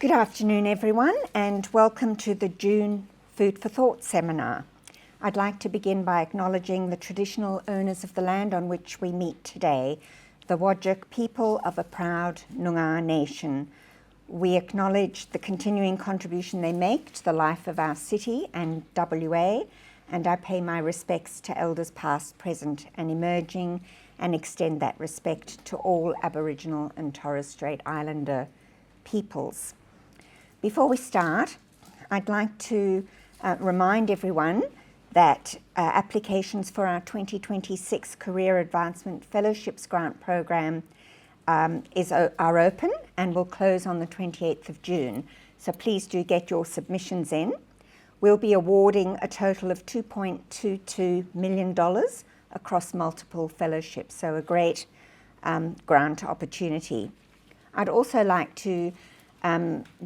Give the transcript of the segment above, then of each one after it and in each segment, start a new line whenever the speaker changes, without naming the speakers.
Good afternoon, everyone, and welcome to the June Food for Thought seminar. I'd like to begin by acknowledging the traditional owners of the land on which we meet today, the Whadjuk people of a proud Noongar nation. We acknowledge the continuing contribution they make to the life of our city and WA, and I pay my respects to elders past, present and emerging, and extend that respect to all Aboriginal and Torres Strait Islander peoples. Before we start, I'd like to remind everyone that applications for our 2026 Career Advancement Fellowships Grant Program are open and will close on the 28th of June. So please do get your submissions in. We'll be awarding a total of $2.22 million across multiple fellowships, so a great grant opportunity. I'd also like to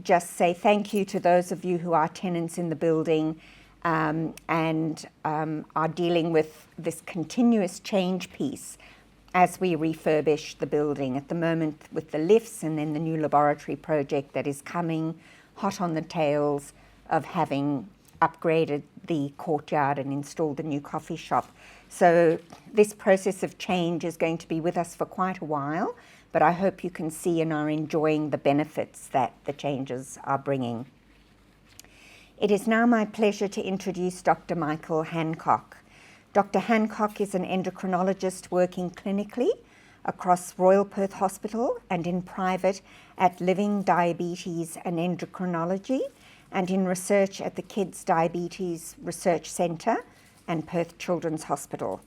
just say thank you to those of you who are tenants in the building and are dealing with this continuous change piece as we refurbish the building. At the moment with the lifts and then the new laboratory project that is coming, hot on the tails of having upgraded the courtyard and installed a new coffee shop. So this process of change is going to be with us for quite a while, but I hope you can see and are enjoying the benefits that the changes are bringing. It is now my pleasure to introduce Dr. Michael Hancock. Dr. Hancock is an endocrinologist working clinically across Royal Perth Hospital and in private at Living Diabetes and Endocrinology, and in research at the Kids Diabetes Research Centre and Perth Children's Hospital.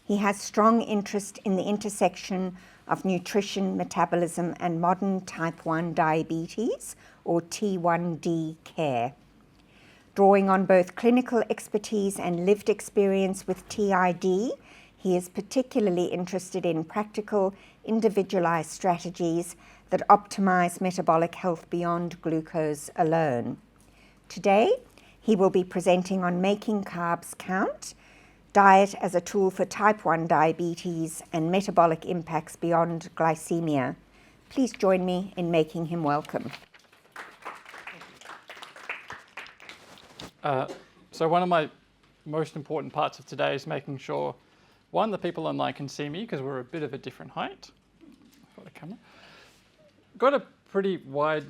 He has strong interest in the intersection of nutrition, metabolism, and modern type 1 diabetes, or T1D care. Drawing on both clinical expertise and lived experience with TID, he is particularly interested in practical, individualized strategies that optimize metabolic health beyond glucose alone. Today, he will be presenting on making carbs count, diet as a tool for type 1 diabetes, and metabolic impacts beyond glycaemia. Please join me in making him welcome.
So one of my most important parts of today is making sure, one, the people online can see me because we're a bit of a different height. Got a camera. Got a pretty wide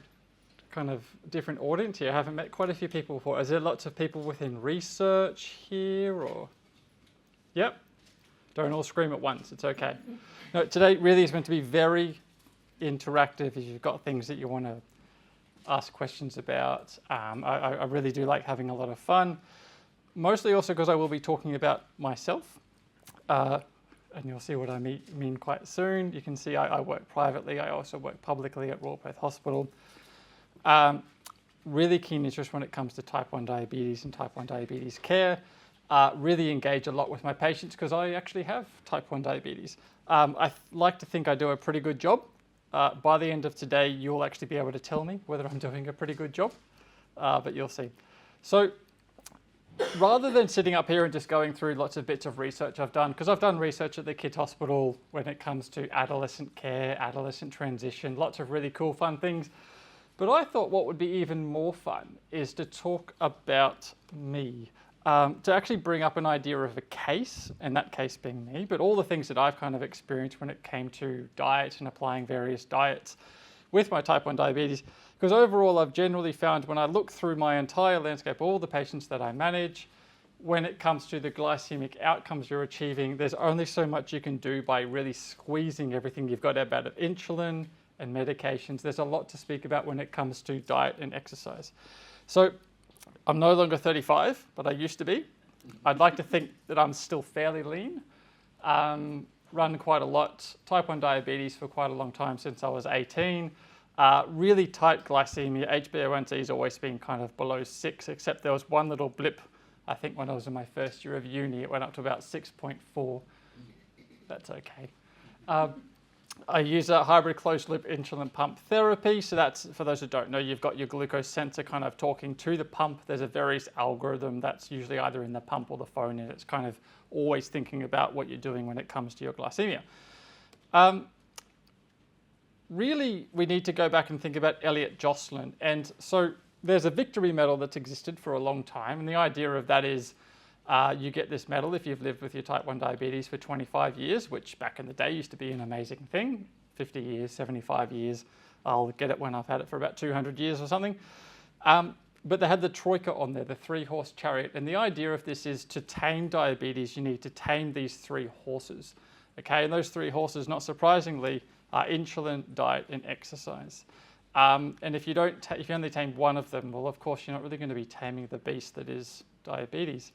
kind of different audience here. I haven't met quite a few people before. Is there lots of people within research here or? Yep. Don't all scream at once. It's okay. No, today really is meant to be very interactive. If you've got things that you want to ask questions about, I really do like having a lot of fun. Mostly also because I will be talking about myself. And you'll see what I mean quite soon. You can see I work privately. I also work publicly at Royal Perth Hospital. Really keen interest when it comes to type 1 diabetes and type 1 diabetes care. Really engage a lot with my patients because I actually have type 1 diabetes. I like to think I do a pretty good job. By the end of today, you'll actually be able to tell me whether I'm doing a pretty good job, but you'll see. So rather than sitting up here and just going through lots of bits of research I've done, because I've done research at the Kids Hospital when it comes to adolescent care, adolescent transition, lots of really cool, fun things. But I thought what would be even more fun is to talk about me, to actually bring up an idea of a case, and that case being me, but all the things that I've kind of experienced when it came to diet and applying various diets with my type 1 diabetes. Because overall, I've generally found when I look through my entire landscape, all the patients that I manage, when it comes to the glycemic outcomes you're achieving, there's only so much you can do by really squeezing everything you've got about of insulin and medications. There's a lot to speak about when it comes to diet and exercise. So I'm no longer 35, but I used to be. I'd like to think that I'm still fairly lean. Run quite a lot, type 1 diabetes for quite a long time since I was 18. Really tight glycemia. HbA1c has always been kind of below 6, except there was one little blip, I think when I was in my first year of uni, it went up to about 6.4. That's okay. I use a hybrid closed loop insulin pump therapy. So that's, for those who don't know, you've got your glucose sensor kind of talking to the pump. There's a various algorithm that's usually either in the pump or the phone, and it's kind of always thinking about what you're doing when it comes to your glycemia. really we need to go back and think about Elliot Jocelyn. And so there's a victory medal that's existed for a long time. And the idea of that is you get this medal if you've lived with your type 1 diabetes for 25 years, which back in the day used to be an amazing thing. 50 years, 75 years. I'll get it when I've had it for about 200 years or something. But they had the troika on there, the 3-horse chariot. And the idea of this is to tame diabetes, you need to tame these 3 horses. Okay, and those 3 horses, not surprisingly, are insulin, diet, and exercise. And if you only tame one of them, well, of course, you're not really going to be taming the beast that is diabetes.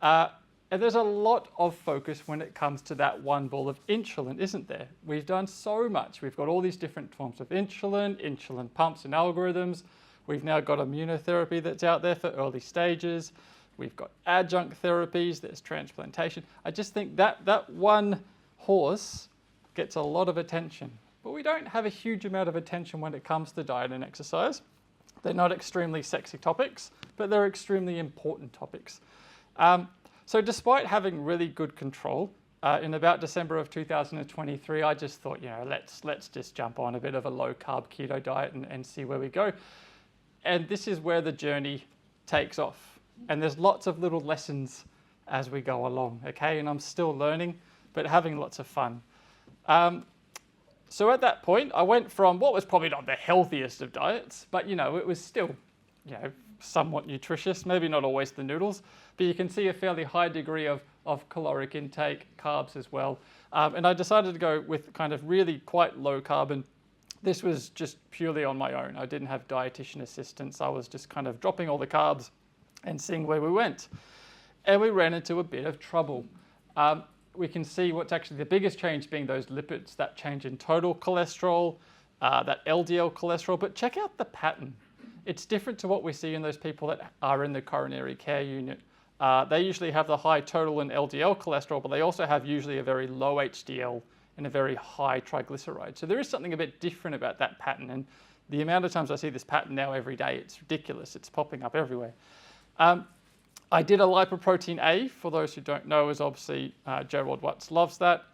And there's a lot of focus when it comes to that one ball of insulin, isn't there? We've done so much. We've got all these different forms of insulin pumps and algorithms. We've now got immunotherapy that's out there for early stages. We've got adjunct therapies, there's transplantation. I just think that one horse gets a lot of attention, but we don't have a huge amount of attention when it comes to diet and exercise. They're not extremely sexy topics, but they're extremely important topics. So despite having really good control, in about December of 2023, I just thought, let's just jump on a bit of a low-carb keto diet and see where we go. And this is where the journey takes off. And there's lots of little lessons as we go along, okay? And I'm still learning, but having lots of fun. So at that point, I went from what was probably not the healthiest of diets, but it was still, somewhat nutritious, maybe not always the noodles, but you can see a fairly high degree of caloric intake, carbs as well. And I decided to go with kind of really quite low carb, and this was just purely on my own. I didn't have dietitian assistance. I was just kind of dropping all the carbs and seeing where we went. And we ran into a bit of trouble. We can see what's actually the biggest change being those lipids, that change in total cholesterol, that LDL cholesterol, but check out the pattern. It's different to what we see in those people that are in the coronary care unit. They usually have the high total and LDL cholesterol, but they also have usually a very low HDL and a very high triglyceride. So there is something a bit different about that pattern. And the amount of times I see this pattern now every day, it's ridiculous. It's popping up everywhere. I did a lipoprotein A. For those who don't know, is obviously Gerald Watts loves that.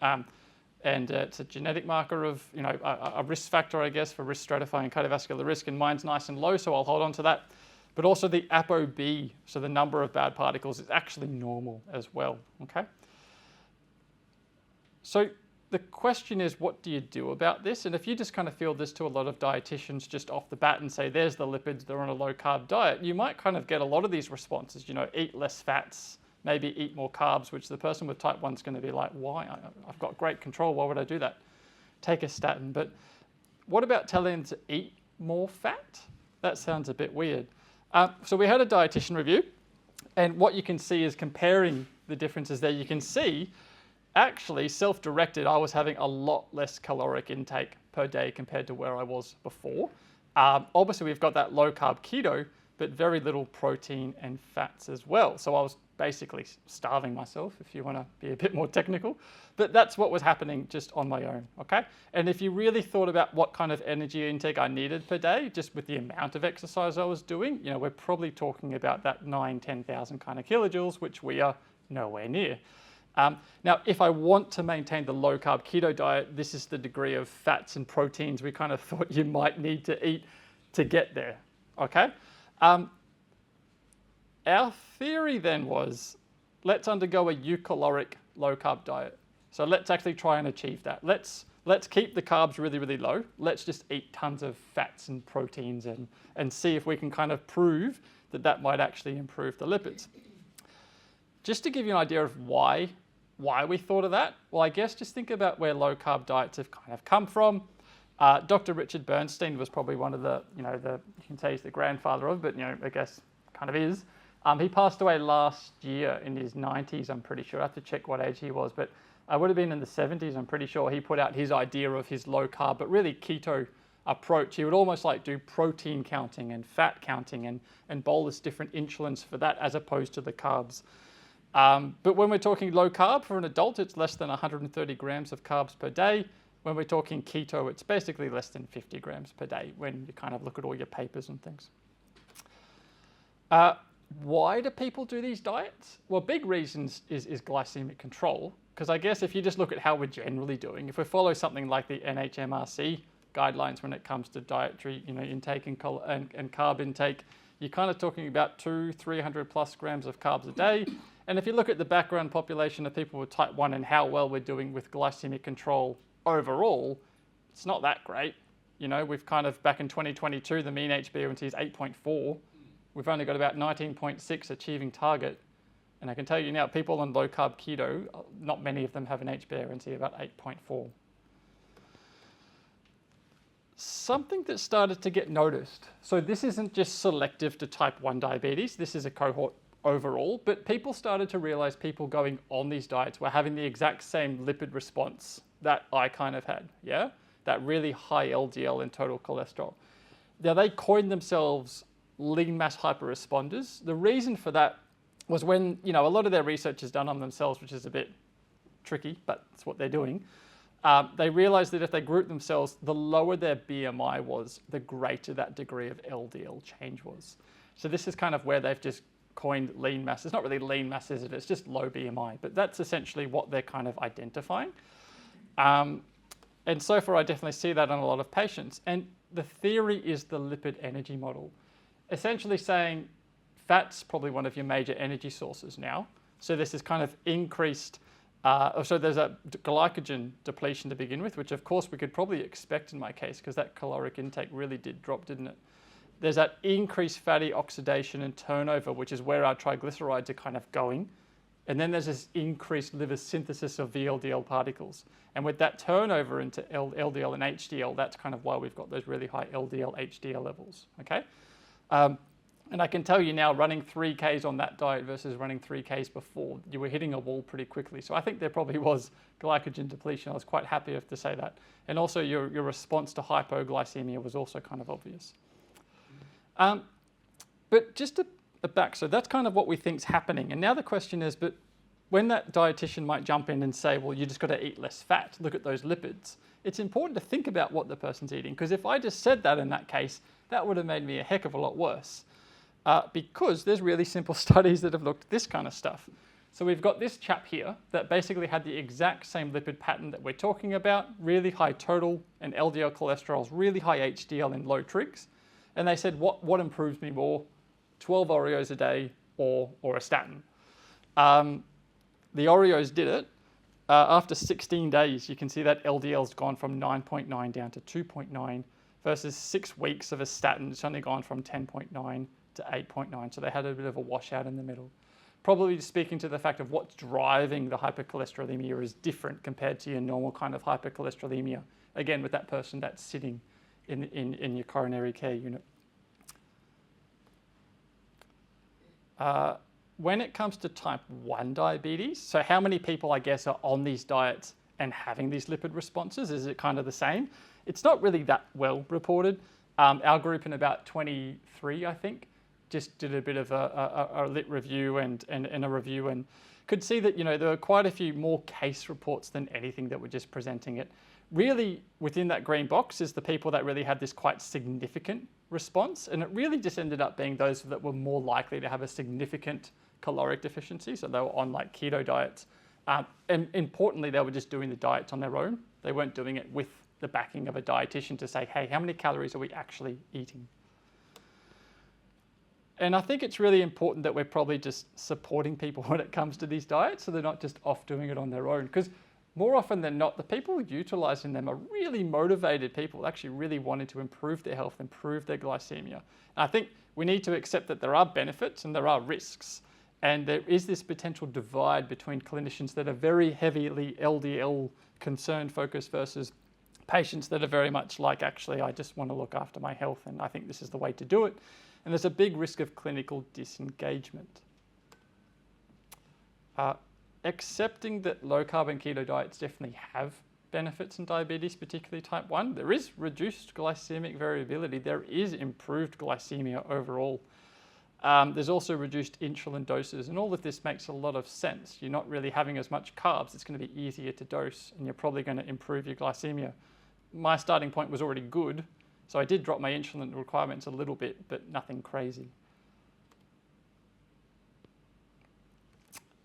And it's a genetic marker of, a risk factor, I guess, for risk stratifying cardiovascular risk, and mine's nice and low, so I'll hold on to that. But also the ApoB, so the number of bad particles, is actually normal as well, okay? So the question is, what do you do about this? And if you just kind of feel this to a lot of dietitians just off the bat and say, there's the lipids, they're on a low carb diet, you might kind of get a lot of these responses, eat less fats, maybe eat more carbs, which the person with type 1 is going to be like, why? I've got great control, why would I do that? Take a statin. But what about telling them to eat more fat? That sounds a bit weird. So we had a dietitian review, and what you can see is comparing the differences there. You can see, actually, self-directed, I was having a lot less caloric intake per day compared to where I was before. Obviously, we've got that low-carb keto, but very little protein and fats as well. So I was basically starving myself, if you want to be a bit more technical. But that's what was happening just on my own, okay? And if you really thought about what kind of energy intake I needed per day, just with the amount of exercise I was doing, we're probably talking about that 10,000 kind of kilojoules, which we are nowhere near. Now, if I want to maintain the low-carb keto diet, this is the degree of fats and proteins we kind of thought you might need to eat to get there, okay? Our theory then was, let's undergo a eucaloric low-carb diet. So let's actually try and achieve that. Let's keep the carbs really, really low. Let's just eat tons of fats and proteins and see if we can kind of prove that might actually improve the lipids. Just to give you an idea of why we thought of that, well, I guess just think about where low-carb diets have kind of come from. Dr. Richard Bernstein was probably one of the, you can say he's the grandfather of, but, I guess kind of is. He passed away last year in his 90s, I'm pretty sure. I have to check what age he was, but I would have been in the 70s, I'm pretty sure. He put out his idea of his low-carb, but really keto approach. He would almost like do protein counting and fat counting and bolus different insulins for that as opposed to the carbs. But when we're talking low carb for an adult, it's less than 130 grams of carbs per day. When we're talking keto, it's basically less than 50 grams per day when you kind of look at all your papers and things. Why do people do these diets? Well, big reasons is glycemic control, because I guess if you just look at how we're generally doing, if we follow something like the NHMRC guidelines when it comes to dietary, intake and carb intake. You're kind of talking about 300 plus grams of carbs a day. And if you look at the background population of people with type 1 and how well we're doing with glycemic control overall, it's not that great. We've kind of, back in 2022, the mean HbA1c is 8.4. We've only got about 19.6 achieving target. And I can tell you now, people on low carb keto, not many of them have an HbA1c about 8.4. Something that started to get noticed. So this isn't just selective to type 1 diabetes. This is a cohort overall, but people started to realize people going on these diets were having the exact same lipid response that I kind of had, yeah? That really high LDL and total cholesterol. Now they coined themselves lean mass hyperresponders. The reason for that was when, a lot of their research is done on themselves, which is a bit tricky, but it's what they're doing. They realized that if they grouped themselves, the lower their BMI was, the greater that degree of LDL change was. So this is kind of where they've just coined lean mass. It's not really lean mass, is it? It's just low BMI, but that's essentially what they're kind of identifying. And so far, I definitely see that in a lot of patients. And the theory is the lipid energy model, essentially saying fat's probably one of your major energy sources now. So this is kind of increased. So there's a glycogen depletion to begin with, which of course we could probably expect in my case because that caloric intake really did drop, didn't it? There's that increased fatty oxidation and turnover, which is where our triglycerides are kind of going. And then there's this increased liver synthesis of VLDL particles. And with that turnover into LDL and HDL, that's kind of why we've got those really high LDL, HDL levels, okay? And I can tell you now, running 3Ks on that diet versus running 3Ks before, you were hitting a wall pretty quickly. So I think there probably was glycogen depletion. I was quite happy to say that. And also your response to hypoglycemia was also kind of obvious. But just back, so that's kind of what we think's happening. And now the question is, but when that dietitian might jump in and say, well, you just got to eat less fat, look at those lipids, it's important to think about what the person's eating. Because if I just said that in that case, that would have made me a heck of a lot worse. Because there's really simple studies that have looked at this kind of stuff. So we've got this chap here that basically had the exact same lipid pattern that we're talking about, really high total and LDL cholesterols, really high HDL and low trigs. And they said, what improves me more, 12 Oreos a day or a statin? The Oreos did it. After 16 days, you can see that LDL's gone from 9.9 down to 2.9 versus 6 weeks of a statin. It's only gone from 10.9 to 8.9. So they had a bit of a washout in the middle. Probably speaking to the fact of what's driving the hypercholesterolemia is different compared to your normal kind of hypercholesterolemia. Again, with that person that's sitting in your coronary care unit. When it comes to type 1 diabetes, so how many people, I guess, are on these diets and having these lipid responses? Is it kind of the same? It's not really that well reported. Our group in about 23, I think, just did a bit of a lit review and a review and could see that, there were quite a few more case reports than anything that were just presenting it. Really, within that green box is the people that really had this quite significant response. And it really just ended up being those that were more likely to have a significant caloric deficiency. So they were on like keto diets. And importantly, they were just doing the diets on their own. They weren't doing it with the backing of a dietitian to say, hey, how many calories are we actually eating? And I think it's really important that we're probably just supporting people when it comes to these diets so they're not just off doing it on their own. Because more often than not, the people utilizing them are really motivated people, actually really wanting to improve their health, improve their glycemia. And I think we need to accept that there are benefits and there are risks. And there is this potential divide between clinicians that are very heavily LDL concerned focused versus patients that are very much like, actually, I just want to look after my health and I think this is the way to do it. And there's a big risk of clinical disengagement. Accepting that low carb and keto diets definitely have benefits in diabetes, particularly type 1. There is reduced glycemic variability. There is improved glycemia overall. There's also reduced insulin doses, and all of this makes a lot of sense. You're not really having as much carbs. It's going to be easier to dose, and you're probably going to improve your glycemia. My starting point was already good, so I did drop my insulin requirements a little bit, but nothing crazy.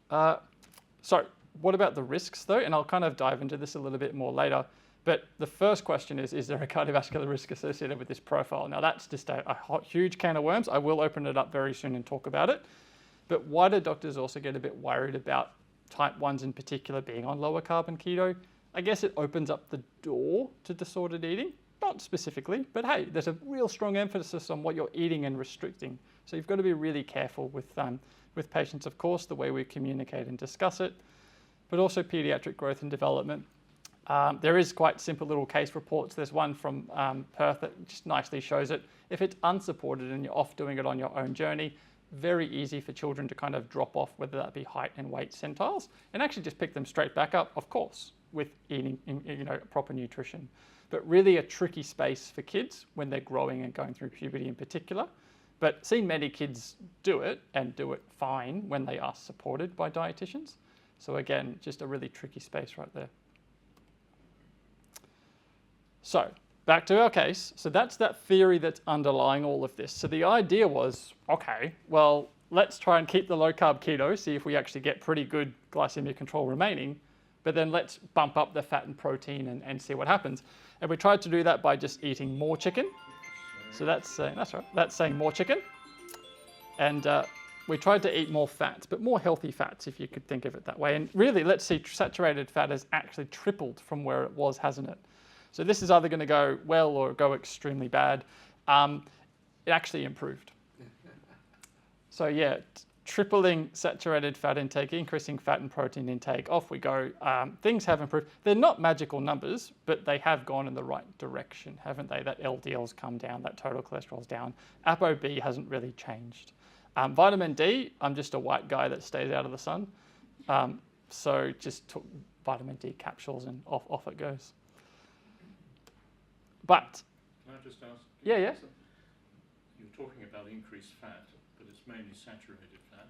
So what about the risks though? And I'll kind of dive into this a little bit more later. But the first question is there a cardiovascular risk associated with this profile? Now that's just a huge can of worms. I will open it up very soon and talk about it. But why do doctors also get a bit worried about type 1s in particular being on lower carb and keto? I guess it opens up the door to disordered eating, not specifically, but hey, there's a real strong emphasis on what you're eating and restricting. So you've got to be really careful with patients, of course, the way we communicate and discuss it, but also pediatric growth and development. There is quite simple little case reports. There's one from Perth that just nicely shows it. If it's unsupported and you're off doing it on your own journey, very easy for children to kind of drop off, whether that be height and weight centiles, and actually just pick them straight back up, of course, with eating proper nutrition. But really a tricky space for kids when they're growing and going through puberty in particular. But seen many kids do it and do it fine when they are supported by dietitians. So again, just a really tricky space right there. So back to our case. So that's that theory that's underlying all of this. So the idea was, okay, well, let's try and keep the low carb keto, see if we actually get pretty good glycemic control remaining, but then let's bump up the fat and protein and see what happens. And we tried to do that by just eating more chicken. So that's saying more chicken. And we tried to eat more fats, but more healthy fats, if you could think of it that way. And really, let's see, saturated fat has actually tripled from where it was, hasn't it? So this is either going to go well or go extremely bad. It actually improved. So yeah, tripling saturated fat intake, increasing fat and protein intake, off we go. Things have improved. They're not magical numbers, but they have gone in the right direction, haven't they? That LDL's come down, that total cholesterol's down. ApoB hasn't really changed. Vitamin D, I'm just a white guy that stays out of the sun. So just took vitamin D capsules and off it goes. But
can I just ask?
Yeah.
You're talking about increased fat, but it's mainly saturated fat.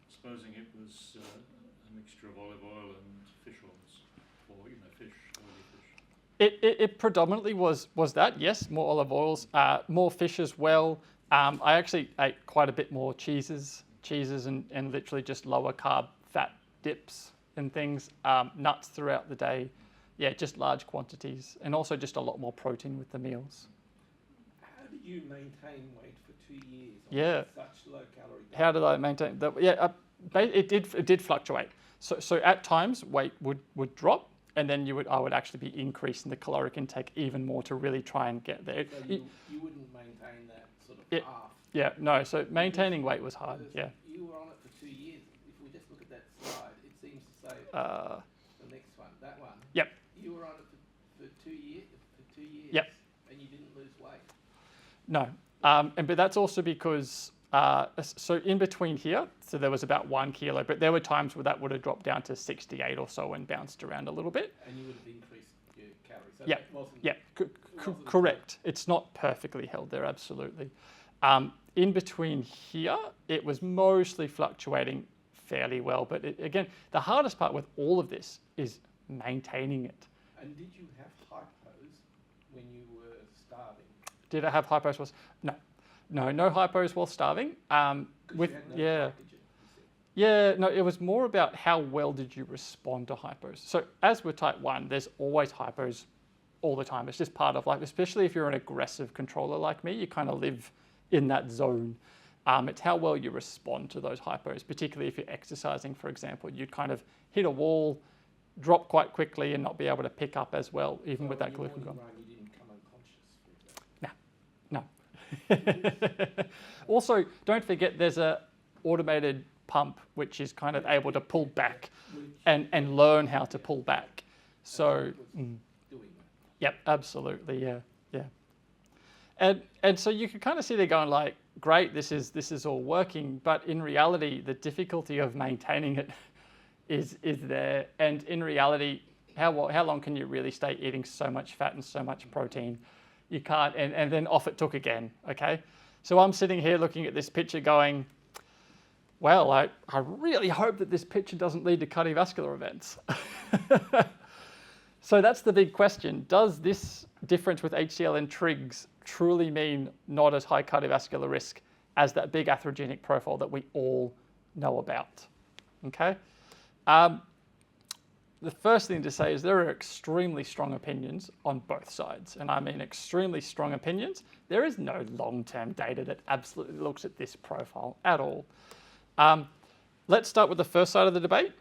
Supposing it was a mixture of olive oil and fish oils, or fish, oily fish.
It predominantly was that, yes, more olive oils, more fish as well. I actually ate quite a bit more cheeses and literally just lower carb fat dips and things, nuts throughout the day. Yeah, just large quantities, and also just a lot more protein with the meals.
How did you maintain weight for 2 years on such low calorie diet?
How did I maintain that? Yeah, it did fluctuate. So at times weight would drop, and then I would actually be increasing the caloric intake even more to really try and get there.
So you wouldn't maintain that sort of half?
Yeah, no. So maintaining weight was hard. Yeah.
You were on it for 2 years. If we just look at that slide, it seems to say the next one, that one.
Yep.
You were on it for 2 years.
Yep.
And you didn't lose weight.
No, but that's also because so in between here, so there was about 1 kilo, but there were times where that would have dropped down to 68 or so and bounced around a little bit.
And you would have increased your calories. So
yeah,
that wasn't,
yeah, correct. It's not perfectly held there, absolutely. In between here, it was mostly fluctuating fairly well, but again, the hardest part with all of this is maintaining it.
And did you have hypos when you were starving?
Did I have hypos? No hypos while starving. It was more about how well did you respond to hypos. So as with type 1, there's always hypos all the time. It's just part of life, especially if you're an aggressive controller like me. You kind of live in that zone. It's how well you respond to those hypos, particularly if you're exercising, for example. You'd kind of hit a wall, drop quite quickly and not be able to pick up as well, even with that glucagon.
You didn't come unconscious, for example.
No. Also, don't forget there's a automated pump which is kind of able to pull back and learn how to pull back. So,
doing that.
Yep, absolutely, yeah. And so you can kind of see they're going like, great, this is all working, but in reality, the difficulty of maintaining it is there. And in reality, how long can you really stay eating so much fat and so much protein? You can't, and then off it took again, okay? So I'm sitting here looking at this picture going, well, I really hope that this picture doesn't lead to cardiovascular events. So that's the big question. Does this difference with HDL and trigs truly mean not as high cardiovascular risk as that big atherogenic profile that we all know about? Okay. The the first thing to say is there are extremely strong opinions on both sides. And I mean extremely strong opinions. There is no long-term data that absolutely looks at this profile at all. Let's start with the first side of the debate.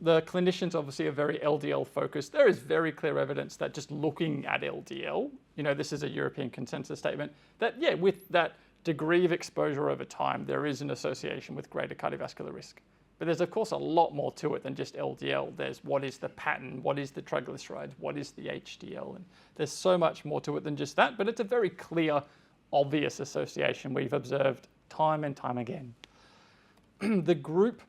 The clinicians obviously are very LDL focused. There is very clear evidence that just looking at LDL, this is a European consensus statement, that with that degree of exposure over time, there is an association with greater cardiovascular risk. But there's of course a lot more to it than just LDL. There's what is the pattern, what is the triglycerides, what is the HDL, and there's so much more to it than just that, but it's a very clear, obvious association we've observed time and time again. The group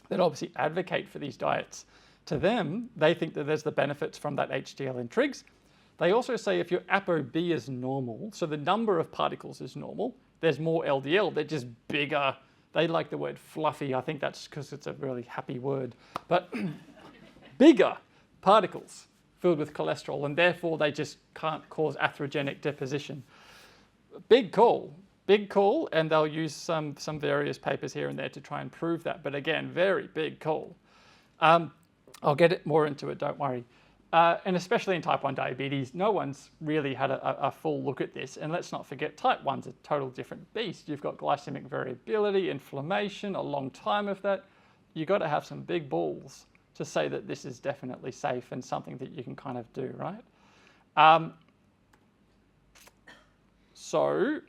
that obviously advocate for these diets, to them, they think that there's the benefits from that HDL and trigs. They also say if your ApoB is normal, so the number of particles is normal, there's more LDL, they're just bigger. They like the word fluffy. I think that's because it's a really happy word. But bigger particles filled with cholesterol, and therefore they just can't cause atherogenic deposition. Big call, and they'll use some various papers here and there to try and prove that. But again, very big call. I'll get it more into it, don't worry. And especially in type 1 diabetes, no one's really had a full look at this. And let's not forget, type 1's a total different beast. You've got glycemic variability, inflammation, a long time of that. You've got to have some big balls to say that this is definitely safe and something that you can kind of do, right? So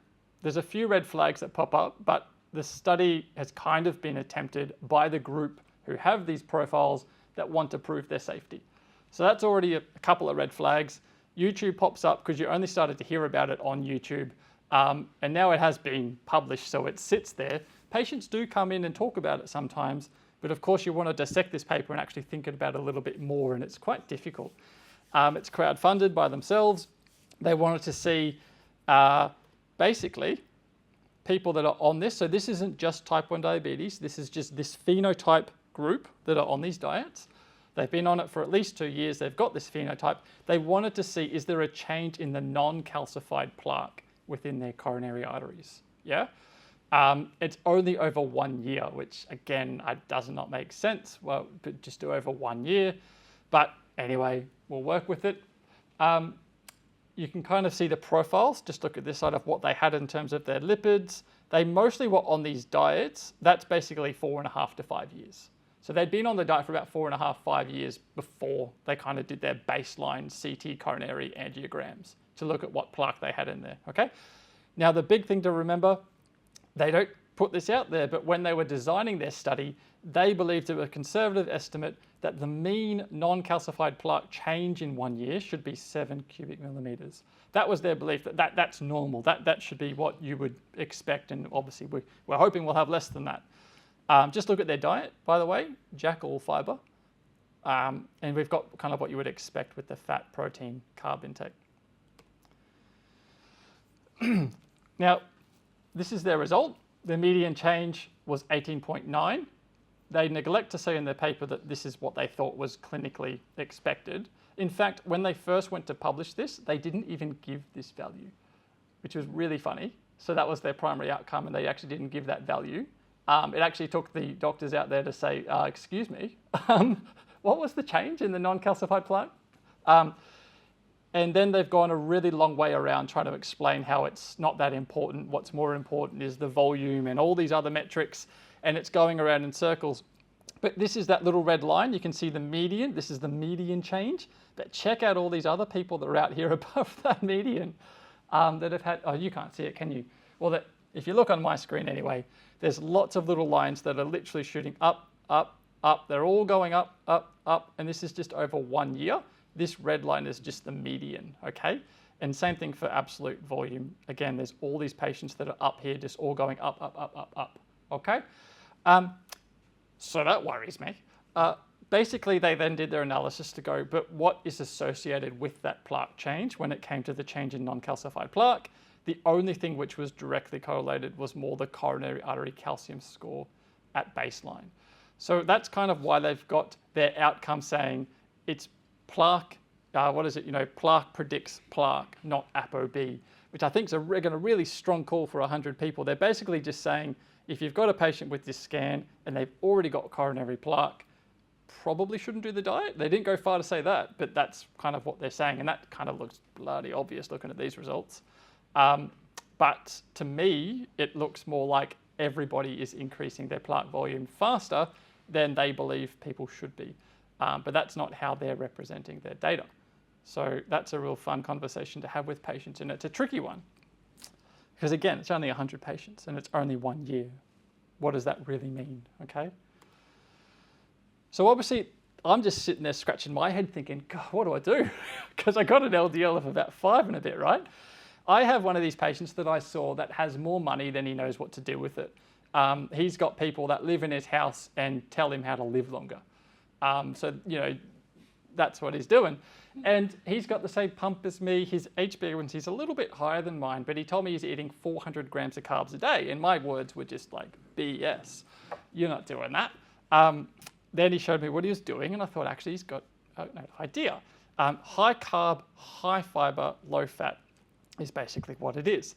there's a few red flags that pop up, but the study has kind of been attempted by the group who have these profiles that want to prove their safety. So that's already a couple of red flags. YouTube pops up because you only started to hear about it on YouTube, and now it has been published, so it sits there. Patients do come in and talk about it sometimes, but of course you want to dissect this paper and actually think about it a little bit more, and it's quite difficult. It's crowdfunded by themselves. They wanted to see basically people that are on this. So this isn't just type 1 diabetes. This is just this phenotype group that are on these diets. They've been on it for at least 2 years. They've got this phenotype. They wanted to see, is there a change in the non-calcified plaque within their coronary arteries? Yeah. It's only over 1 year, which again, does not make sense. Well, but just do over 1 year. But anyway, we'll work with it. You can kind of see the profiles. Just look at this side of what they had in terms of their lipids. They mostly were on these diets. That's basically 4.5 to 5 years. So they'd been on the diet for about 4.5, 5 years before they kind of did their baseline CT coronary angiograms to look at what plaque they had in there, okay? Now, the big thing to remember, they don't put this out there, but when they were designing their study, they believed it was a conservative estimate that the mean non-calcified plaque change in 1 year should be 7 cubic millimeters. That was their belief, that's normal. That should be what you would expect, and obviously we're hoping we'll have less than that. Just look at their diet, by the way, jack all fiber. And we've got kind of what you would expect with the fat, protein, carb intake. Now, this is their result. The median change was 18.9. They neglect to say in their paper that this is what they thought was clinically expected. In fact, when they first went to publish this, they didn't even give this value, which was really funny. So that was their primary outcome, and they actually didn't give that value. It actually took the doctors out there to say, excuse me, what was the change in the non-calcified plaque? And then they've gone a really long way around trying to explain how it's not that important. What's more important is the volume and all these other metrics, and it's going around in circles. But this is that little red line. You can see the median. This is the median change. But check out all these other people that are out here above that median that have had, oh, you can't see it, can you? Well, if you look on my screen anyway, there's lots of little lines that are literally shooting up, up, up. They're all going up, up, up, and this is just over 1 year. This red line is just the median, okay? And same thing for absolute volume. Again, there's all these patients that are up here, just all going up, up, up, up, up, okay? So that worries me. Basically, they then did their analysis to go, but what is associated with that plaque change when it came to the change in non-calcified plaque? The only thing which was directly correlated was more the coronary artery calcium score at baseline. So that's kind of why they've got their outcome saying it's plaque, plaque predicts plaque, not ApoB, which I think is a really strong call for 100 people. They're basically just saying, if you've got a patient with this scan and they've already got coronary plaque, probably shouldn't do the diet. They didn't go far to say that, but that's kind of what they're saying, and that kind of looks bloody obvious looking at these results. But to me, it looks more like everybody is increasing their plant volume faster than they believe people should be. But that's not how they're representing their data. So that's a real fun conversation to have with patients, and it's a tricky one. Because again, it's only 100 patients and it's only 1 year. What does that really mean, okay? So obviously, I'm just sitting there scratching my head thinking, God, what do I do? Because I got an LDL of about 5 and a bit, right? I have one of these patients that I saw that has more money than he knows what to do with it. He's got people that live in his house and tell him how to live longer. So, you know, that's what he's doing. And he's got the same pump as me. His HbA1c is a little bit higher than mine, but he told me he's eating 400 grams of carbs a day. And my words were just like, BS. You're not doing that. Then he showed me what he was doing, and I thought, actually, he's got an idea. High carb, high fiber, low fat is basically what it is.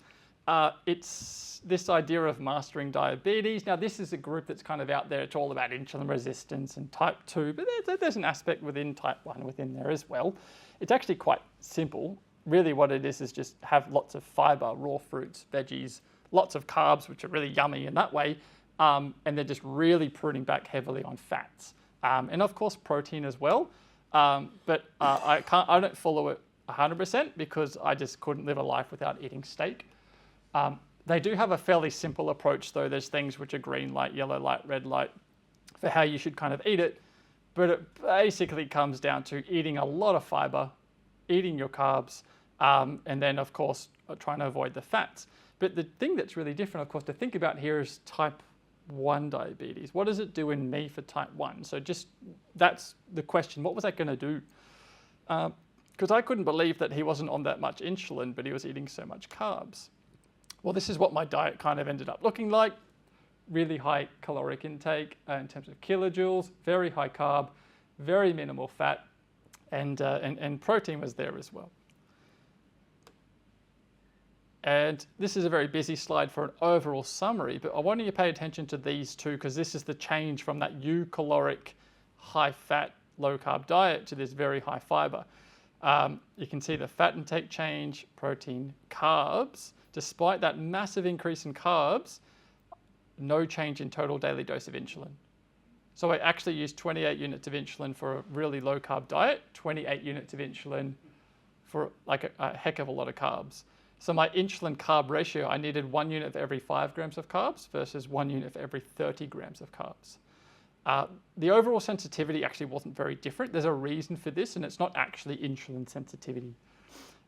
It's this idea of mastering diabetes. Now, this is a group that's kind of out there. It's all about insulin resistance and type 2, but there's an aspect within type 1 within there as well. It's actually quite simple. Really what it is just have lots of fiber, raw fruits, veggies, lots of carbs, which are really yummy in that way, and they're just really pruning back heavily on fats. And of course, protein as well. But I don't follow it 100% because I just couldn't live a life without eating steak. They do have a fairly simple approach though. There's things which are green light, yellow light, red light for how you should kind of eat it. But it basically comes down to eating a lot of fiber, eating your carbs, and then of course trying to avoid the fats. But the thing that's really different, of course, to think about here is type 1 diabetes. What does it do in me for type 1? So just that's the question. What was that going to do? Because I couldn't believe that he wasn't on that much insulin, but he was eating so much carbs. Well, this is what my diet kind of ended up looking like. Really high caloric intake in terms of kilojoules, very high carb, very minimal fat, and protein was there as well. And this is a very busy slide for an overall summary, but I want you to pay attention to these two because this is the change from that eukcaloric, high fat, low carb diet to this very high fiber. You can see the fat intake change, protein, carbs. Despite that massive increase in carbs, no change in total daily dose of insulin. So I actually used 28 units of insulin for a really low carb diet, 28 units of insulin for like a heck of a lot of carbs. So my insulin carb ratio, I needed 1 unit for every 5 grams of carbs versus 1 unit for every 30 grams of carbs. The overall sensitivity actually wasn't very different. There's a reason for this, and it's not actually insulin sensitivity.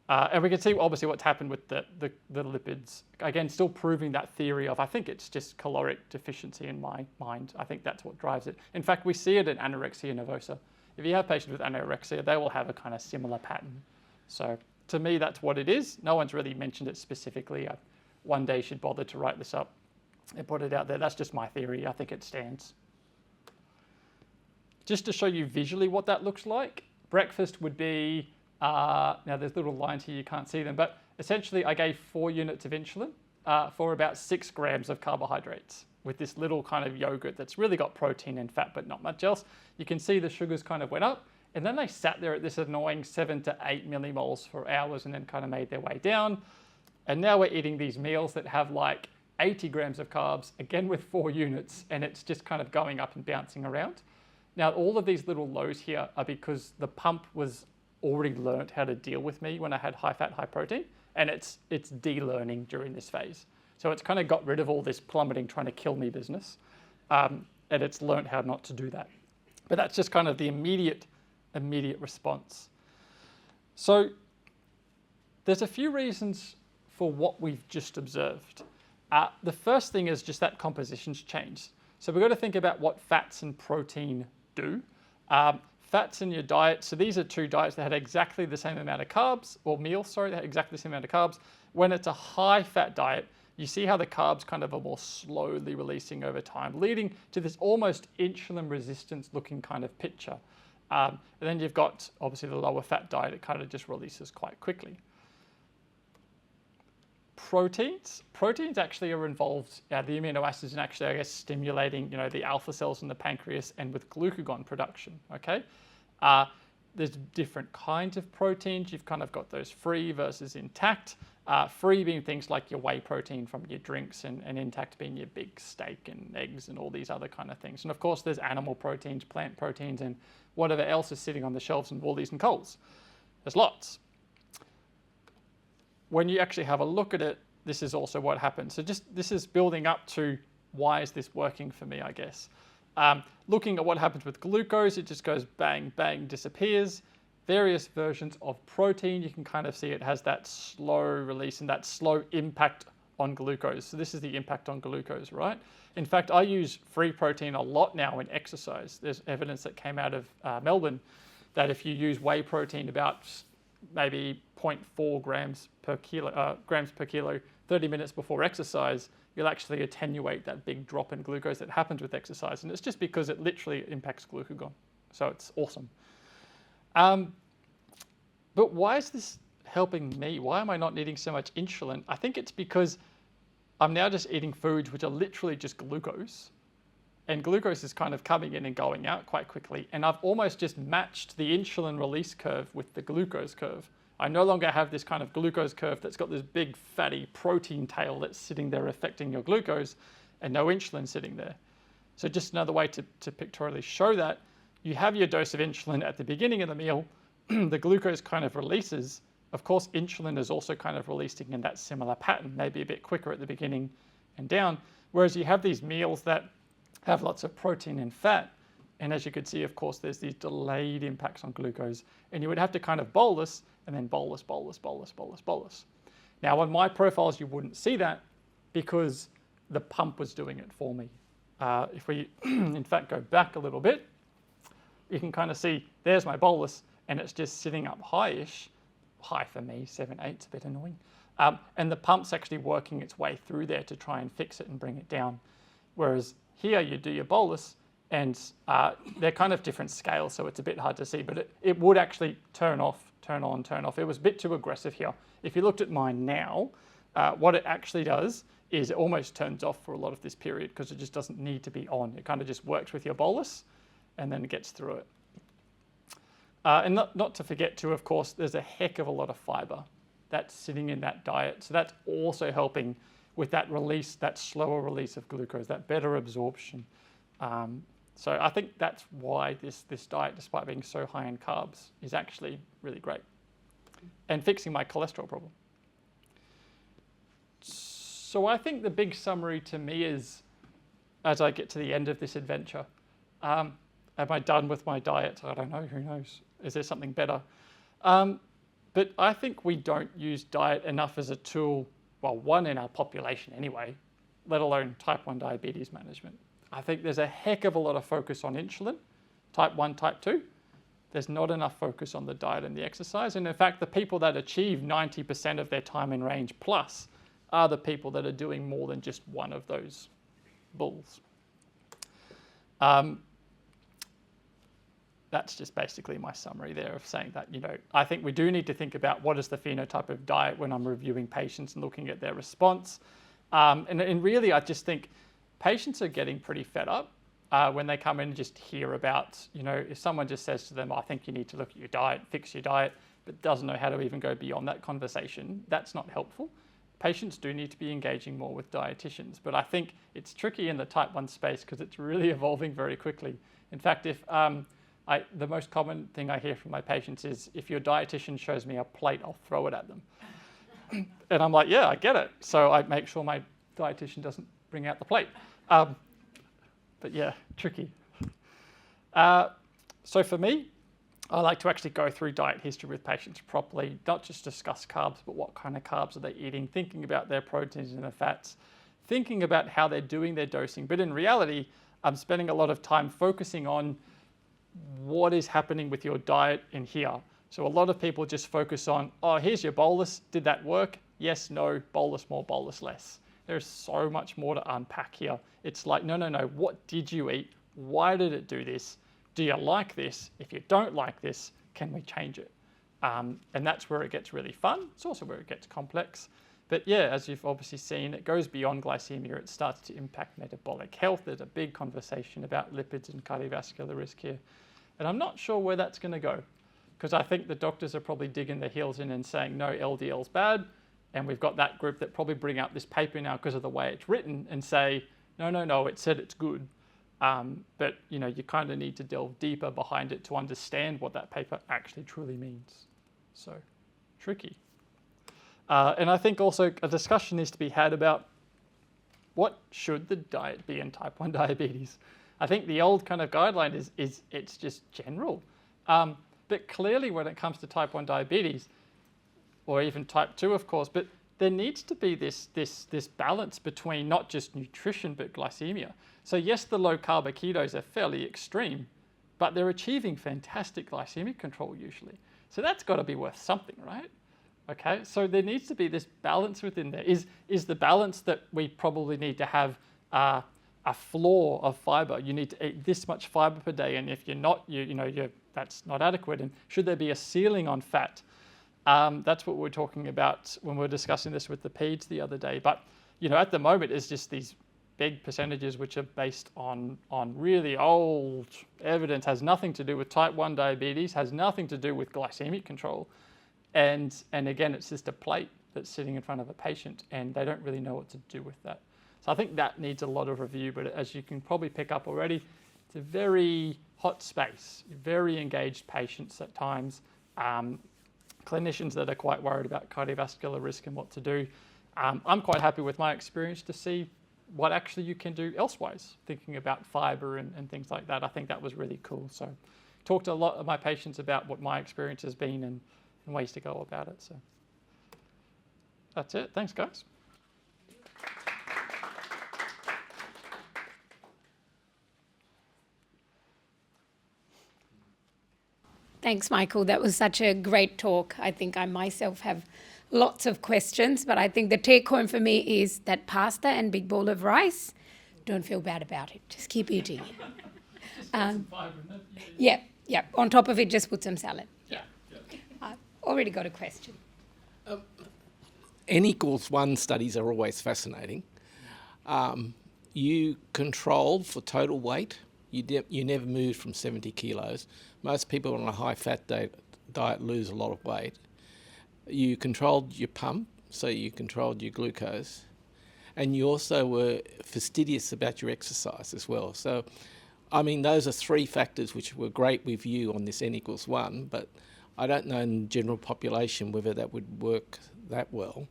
And we can see obviously what's happened with the lipids. Again, still proving that theory of, I think it's just caloric deficiency in my mind. I think that's what drives it. In fact, we see it in anorexia nervosa. If you have patients with anorexia, they will have a kind of similar pattern. So to me, that's what it is. No one's really mentioned it specifically. One day should bother to write this up and put it out there. That's just my theory. I think it stands. Just to show you visually what that looks like, breakfast would be, now there's little lines here, you can't see them, but essentially I gave 4 units of insulin for about 6 grams of carbohydrates with this little kind of yogurt that's really got protein and fat, but not much else. You can see the sugars kind of went up, and then they sat there at this annoying 7 to 8 millimoles for hours and then kind of made their way down. And now we're eating these meals that have like 80 grams of carbs, again with 4 units, and it's just kind of going up and bouncing around. Now, all of these little lows here are because the pump was already learned how to deal with me when I had high fat, high protein, and it's de-learning during this phase. So it's kind of got rid of all this plummeting, trying to kill me business, and it's learned how not to do that. But that's just kind of the immediate response. So there's a few reasons for what we've just observed. The first thing is just that composition's changed. So we've got to think about what fats and protein do. Fats in your diet, so these are 2 diets that had exactly the same amount of carbs, or meals, sorry, that had exactly the same amount of carbs. When it's a high fat diet, you see how the carbs kind of are more slowly releasing over time, leading to this almost insulin resistance looking kind of picture. And then you've got obviously the lower fat diet, it kind of just releases quite quickly. Proteins actually are involved, the amino acids, in actually, I guess, stimulating, the alpha cells in the pancreas and with glucagon production, okay? There's different kinds of proteins. You've kind of got those free versus intact. Free being things like your whey protein from your drinks, and intact being your big steak and eggs and all these other kind of things. And of course, there's animal proteins, plant proteins, and whatever else is sitting on the shelves in Woolies and Coles. There's lots. When you actually have a look at it, this is also what happens. So this is building up to why is this working for me, I guess. Looking at what happens with glucose, it just goes bang, bang, disappears. Various versions of protein, you can kind of see it has that slow release and that slow impact on glucose. So this is the impact on glucose, right? In fact, I use free protein a lot now in exercise. There's evidence that came out of Melbourne that if you use whey protein about maybe 0.4 grams per kilo, 30 minutes before exercise, you'll actually attenuate that big drop in glucose that happens with exercise. And it's just because it literally impacts glucagon. So it's awesome. But why is this helping me? Why am I not needing so much insulin? I think it's because I'm now just eating foods which are literally just glucose. And glucose is kind of coming in and going out quite quickly. And I've almost just matched the insulin release curve with the glucose curve. I no longer have this kind of glucose curve that's got this big fatty protein tail that's sitting there affecting your glucose and no insulin sitting there. So just another way to pictorially show that, you have your dose of insulin at the beginning of the meal, the glucose kind of releases. Of course, insulin is also kind of releasing in that similar pattern, maybe a bit quicker at the beginning and down. Whereas you have these meals that have lots of protein and fat. And as you could see, of course, there's these delayed impacts on glucose. And you would have to kind of bolus and then bolus, bolus, bolus, bolus, bolus. Now, on my profiles, you wouldn't see that because the pump was doing it for me. If we, in fact, go back a little bit, you can kind of see there's my bolus, and it's just sitting up high-ish. High for me, 7, 8's a bit annoying. And the pump's actually working its way through there to try and fix it and bring it down. Whereas here you do your bolus, and they're kind of different scales, so it's a bit hard to see, but it would actually turn off, turn on, turn off. It was a bit too aggressive here. If you looked at mine now, what it actually does is it almost turns off for a lot of this period because it just doesn't need to be on. It kind of just works with your bolus and then it gets through it. And not to forget too, of course, there's a heck of a lot of fiber that's sitting in that diet. So that's also helping with that release, that slower release of glucose, that better absorption. So I think that's why this diet, despite being so high in carbs, is actually really great and fixing my cholesterol problem. So I think the big summary to me is, as I get to the end of this adventure, am I done with my diet? I don't know, who knows? Is there something better? But I think we don't use diet enough as a tool, well, one in our population anyway, let alone type 1 diabetes management. I think there's a heck of a lot of focus on insulin, type 1, type 2. There's not enough focus on the diet and the exercise. And in fact, the people that achieve 90% of their time in range plus are the people that are doing more than just one of those bulls. That's just basically my summary there of saying that, I think we do need to think about what is the phenotype of diet when I'm reviewing patients and looking at their response. And really, I just think patients are getting pretty fed up when they come in and just hear about, if someone just says to them, I think you need to look at your diet, fix your diet, but doesn't know how to even go beyond that conversation, that's not helpful. Patients do need to be engaging more with dietitians, but I think it's tricky in the type 1 space because it's really evolving very quickly. In fact, if the most common thing I hear from my patients is, if your dietitian shows me a plate, I'll throw it at them. And I'm like, yeah, I get it. So I make sure my dietitian doesn't bring out the plate. But yeah, tricky. So for me, I like to actually go through diet history with patients properly, not just discuss carbs, but what kind of carbs are they eating, thinking about their proteins and their fats, thinking about how they're doing their dosing. But in reality, I'm spending a lot of time focusing on what is happening with your diet in here. So a lot of people just focus on, oh, here's your bolus. Did that work? Yes, no, bolus more, bolus less. There's so much more to unpack here. It's like, no. What did you eat? Why did it do this? Do you like this? If you don't like this, can we change it? And that's where it gets really fun. It's also where it gets complex. But yeah, as you've obviously seen, it goes beyond glycemia. It starts to impact metabolic health. There's a big conversation about lipids and cardiovascular risk here. And I'm not sure where that's going to go, because I think the doctors are probably digging their heels in and saying, no, LDL's bad. And we've got that group that probably bring out this paper now because of the way it's written and say, no, it said it's good. But you kind of need to delve deeper behind it to understand what that paper actually truly means. So, tricky. And I think also a discussion needs to be had about what should the diet be in type 1 diabetes. I think the old kind of guideline is it's just general. But clearly when it comes to type 1 diabetes, or even type 2, of course, but there needs to be this balance between not just nutrition, but glycemia. So yes, the low carb ketos are fairly extreme, but they're achieving fantastic glycemic control usually. So that's got to be worth something, right? Okay, so there needs to be this balance within there. Is the balance that we probably need to have a floor of fiber? You need to eat this much fiber per day, and if you're not, that's not adequate. And should there be a ceiling on fat? That's what we're talking about when we were discussing this with the peds the other day. But at the moment, it's just these big percentages which are based on really old evidence, has nothing to do with type 1 diabetes, has nothing to do with glycemic control. And again, it's just a plate that's sitting in front of a patient, and they don't really know what to do with that. So I think that needs a lot of review, but as you can probably pick up already, it's a very hot space, very engaged patients at times, clinicians that are quite worried about cardiovascular risk and what to do. I'm quite happy with my experience to see what actually you can do elsewise, thinking about fiber and things like that. I think that was really cool. So talked to a lot of my patients about what my experience has been and ways to go about it. So that's it. Thanks, guys.
Thanks, Michael. That was such a great talk. I think I myself have lots of questions, but I think the take home for me is that pasta and big bowl of rice, don't feel bad about it. Just keep eating. Yeah. On top of it, just put some salad. Yeah. I've already got a question.
N=1 studies are always fascinating. You controlled for total weight. You never moved from 70 kilos. Most people on a high-fat diet lose a lot of weight. You controlled your pump, so you controlled your glucose. And you also were fastidious about your exercise as well. So, those are 3 factors which were great with you on this N=1, but I don't know in the general population whether that would work that well.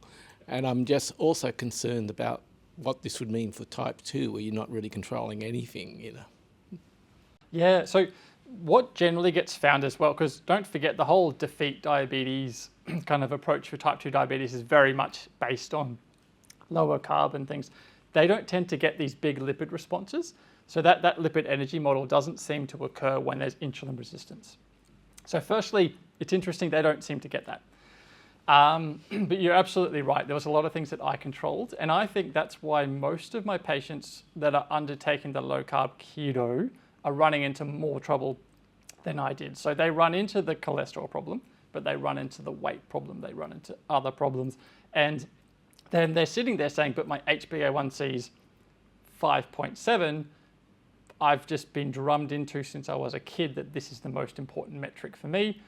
And I'm just also concerned about what this would mean for type 2, where you're not really controlling anything,
Yeah, so what generally gets found as well, because don't forget the whole defeat diabetes kind of approach for type 2 diabetes is very much based on lower carb and things. They don't tend to get these big lipid responses. So that lipid energy model doesn't seem to occur when there's insulin resistance. So firstly, it's interesting they don't seem to get that. But you're absolutely right. There was a lot of things that I controlled. And I think that's why most of my patients that are undertaking the low carb keto are running into more trouble than I did. So they run into the cholesterol problem, but they run into the weight problem. They run into other problems. And then they're sitting there saying, but my HbA1c is 5.7. I've just been drummed into since I was a kid that this is the most important metric for me.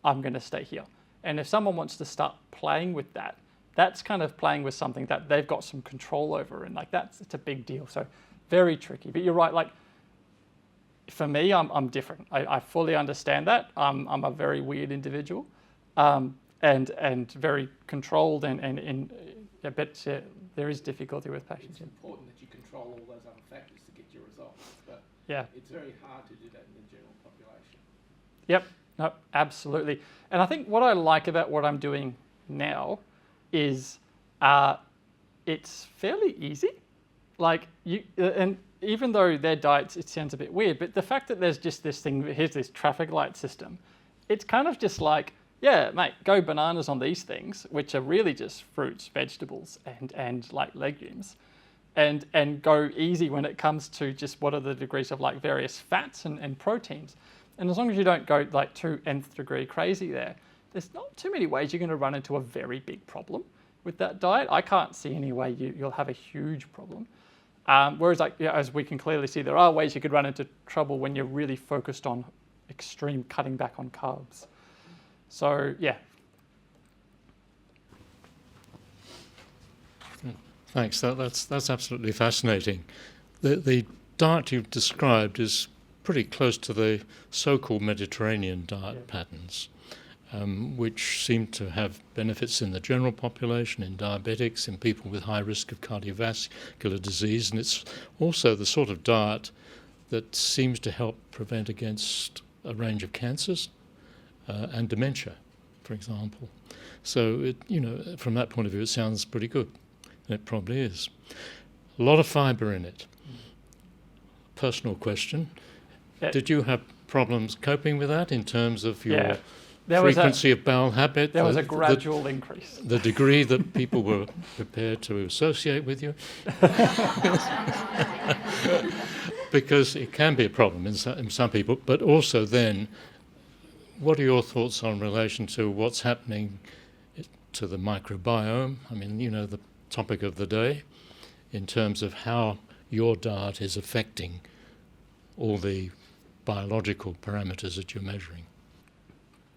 I'm going to stay here. And if someone wants to start playing with that, that's kind of playing with something that they've got some control over. And it's a big deal. So very tricky. But you're right, for me, I'm different. I fully understand that. I'm a very weird individual, and very controlled, and but there is difficulty with patients.
It's important that you control all those other factors to get your results, but
yeah,
it's very hard to do that in the general population.
Yep, no, absolutely. And I think what I like about what I'm doing now is it's fairly easy. And even though their diets, it sounds a bit weird, but the fact that there's just this thing, here's this traffic light system, it's kind of just like, yeah, mate, go bananas on these things, which are really just fruits, vegetables, and legumes, and go easy when it comes to just what are the degrees of various fats and proteins. And as long as you don't go too nth degree crazy there's not too many ways you're going to run into a very big problem. with that diet, I can't see any way you'll have a huge problem. Whereas, like, as we can clearly see, there are ways you could run into trouble when you're really focused on extreme cutting back on carbs. So, yeah.
Thanks. That's absolutely fascinating. The diet you've described is pretty close to the so-called Mediterranean diet patterns, which seem to have benefits in the general population, in diabetics, in people with high risk of cardiovascular disease, and it's also the sort of diet that seems to help prevent against a range of cancers and dementia, for example. So, from that point of view, it sounds pretty good. And it probably is. A lot of fibre in it. Personal question. Did you have problems coping with that in terms of your frequency of bowel habit?
There was a gradual increase.
The degree that people were prepared to associate with you? Because it can be a problem in some people, but also then, what are your thoughts on relation to what's happening to the microbiome? I mean, the topic of the day, in terms of how your diet is affecting all the biological parameters that you're measuring.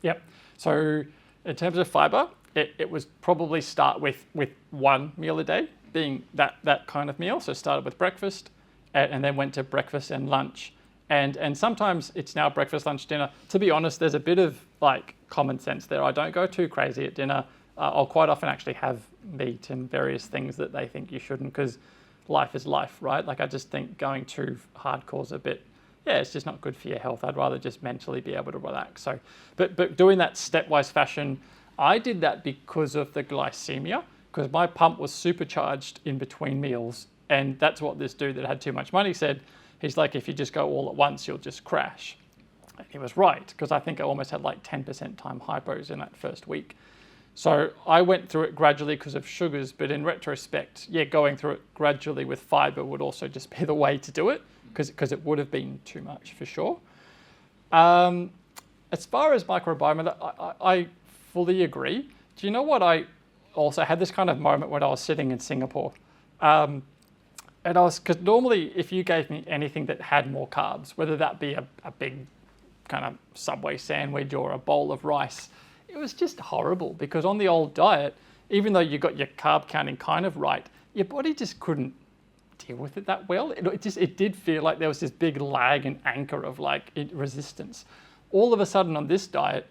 Yep. So in terms of fibre, it was probably start with one meal a day, being that kind of meal. So started with breakfast and then went to breakfast and lunch. And sometimes it's now breakfast, lunch, dinner. To be honest, there's a bit of like common sense there. I don't go too crazy at dinner. I'll quite often actually have meat and various things that they think you shouldn't, because life is life, right? Like, I just think going too hardcore is a bit, it's just not good for your health. I'd rather just mentally be able to relax. So, but doing that stepwise fashion, I did that because of the glycaemia, because my pump was supercharged in between meals. And that's what this dude that had too much money said. He's like, if you just go all at once, you'll just crash. And he was right, because I think I almost had like 10% time hypos in that first week. So I went through it gradually because of sugars, but in retrospect, going through it gradually with fibre would also just be the way to do it, because it would have been too much for sure. As far as microbiome, I fully agree. Do you know what? I also had this kind of moment when I was sitting in Singapore. And because normally if you gave me anything that had more carbs, whether that be a big kind of Subway sandwich or a bowl of rice, it was just horrible, because on the old diet, even though you got your carb counting kind of right, your body just couldn't deal with it that well. It did feel like there was this big lag and anchor of like resistance. All of a sudden on this diet,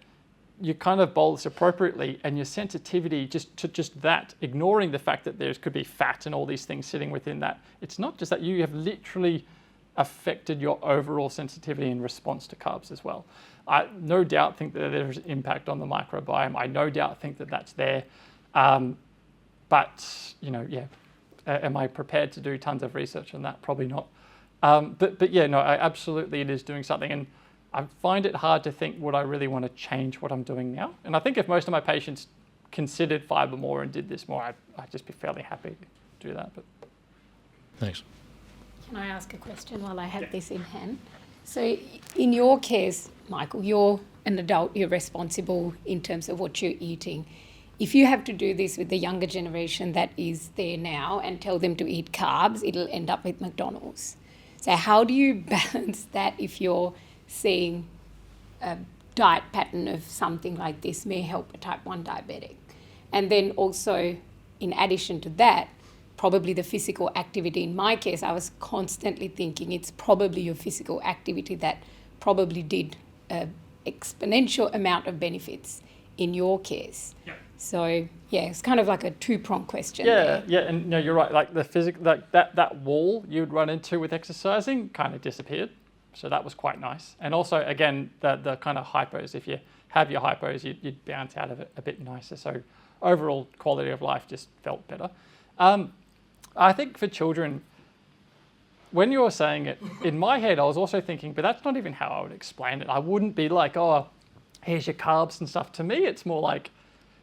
you kind of bolus appropriately, and your sensitivity just that, ignoring the fact that there could be fat and all these things sitting within that. It's not just that, you have literally affected your overall sensitivity in response to carbs as well. I no doubt think that there's impact on the microbiome. I no doubt think that that's there. But, am I prepared to do tons of research on that? Probably not. Absolutely it is doing something. And I find it hard to think, would I really want to change what I'm doing now? And I think if most of my patients considered fibre more and did this more, I'd just be fairly happy to do that. But
thanks.
Can I ask a question while I have this in hand? So in your case, Michael, you're an adult, you're responsible in terms of what you're eating. If you have to do this with the younger generation that is there now and tell them to eat carbs, it'll end up with McDonald's. So how do you balance that if you're seeing a diet pattern of something like this may help a type 1 diabetic? And then also, in addition to that, probably the physical activity. In my case, I was constantly thinking it's probably your physical activity that probably did an exponential amount of benefits in your case. Yeah. So it's kind of like a two-pronged question.
And no, you're right. Like the physical, like that wall you'd run into with exercising kind of disappeared. So that was quite nice. And also, again, the kind of hypos, if you have your hypos, you'd bounce out of it a bit nicer. So overall quality of life just felt better. I think for children, when you were saying it, in my head, I was also thinking, but that's not even how I would explain it. I wouldn't be like, oh, here's your carbs and stuff. To me, it's more like,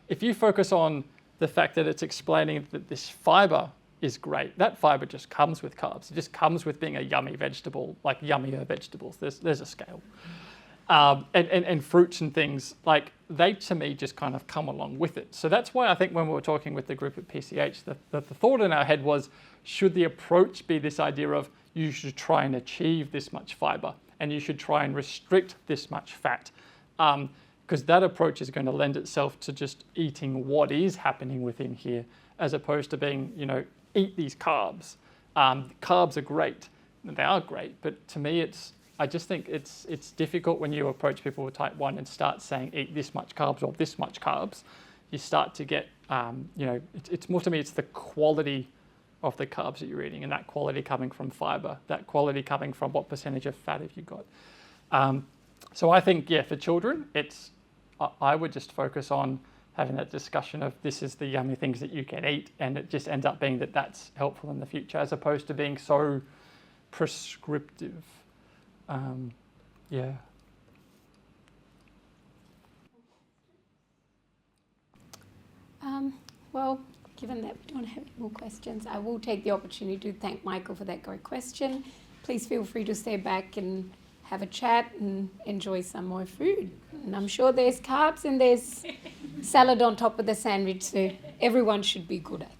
if you focus on the fact that it's explaining that this fibre is great, that fibre just comes with carbs. It just comes with being a yummy vegetable, like yummier vegetables. There's a scale. and fruits and things, like they to me just kind of come along with it. So that's why I think when we were talking with the group at PCH, the thought in our head was, should the approach be this idea of you should try and achieve this much fiber and you should try and restrict this much fat? Because that approach is going to lend itself to just eating what is happening within here, as opposed to being, eat these carbs. Carbs are great. They are great, but to me, I just think it's difficult when you approach people with type 1 and start saying eat this much carbs or this much carbs. You start to get, it's more to me, it's the quality of the carbs that you're eating, and that quality coming from fiber, that quality coming from what percentage of fat have you got. So I think, for children, I would just focus on having that discussion of this is the yummy things that you can eat, and it just ends up being that that's helpful in the future, as opposed to being so prescriptive.
Well, given that we don't have any more questions, I will take the opportunity to thank Michael for that great question. Please feel free to stay back and have a chat and enjoy some more food. And I'm sure there's carbs and there's salad on top of the sandwich, so everyone should be good at